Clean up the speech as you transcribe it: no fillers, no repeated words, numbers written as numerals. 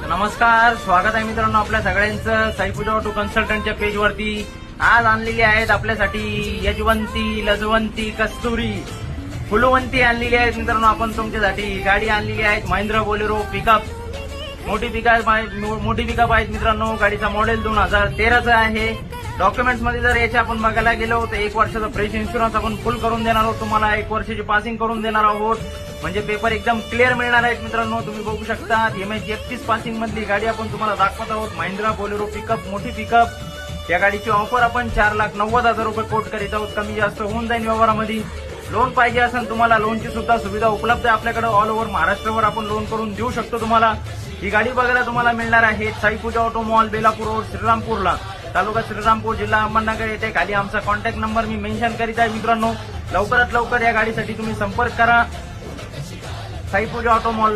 नमस्कार, स्वागत आहे मित्रांनो आपल्या सगळ्यांचं साईपूजा ऑटो कन्सल्टंटच्या पेजवरती। आज आणलेली आहेत आपल्यासाठी यजवंती, लजवंती, कस्तुरी, फुलवंती आणलेली आहेत मित्रांनो आपण तुमच्यासाठी। गाडी आणलेली आहे महिंद्रा बोलेरो पिकअप, मोठी पिकअप आहेत मित्रांनो। गाडीचा मॉडेल 2013चा आहे। डॉक्युमेंट्स मध्ये जर याचे आपण बघायला गेलो तर 1 वर्षाचा फ्रेश इन्शुरन्स आपण फुल करून देणार आहोत तुम्हाला। 1 वर्षाची पासिंग करून देणार आहोत, म्हणजे पेपर एकदम क्लिअर मिळणार आहेत मित्रांनो। तुम्ही बघू शकता MH 31 पासिंग मधली गाडी आपण तुम्हाला दाखवत आहोत। महिंद्रा बोलेरो पिकअप, मोठी पिकअप। या गाडीची ऑफर आपण 4,90,000 रुपये कोट करीत आहोत। कमी जास्त होऊन जाईल व्यवहारामध्ये। लोन पाहिजे असेल तुम्हाला, लोनची सुद्धा सुविधा उपलब्ध आहे आपल्याकडे। ऑल ओव्हर महाराष्ट्रावर आपण लोन करून देऊ शकतो तुम्हाला। ही गाडी बघायला तुम्हाला मिळणार आहे साईपूजा ऑटो मॉल, बेलापूर रोड, श्रीरामपूरला, तालुका श्रीरामपूर, जिल्हा अहमदनगर येथे। खाली आमचा कॉन्टॅक्ट नंबर मी मेन्शन करीत आहे मित्रांनो। लवकरात लवकर या गाडीसाठी तुम्ही संपर्क करा साईपूजा ऑटो मॉल।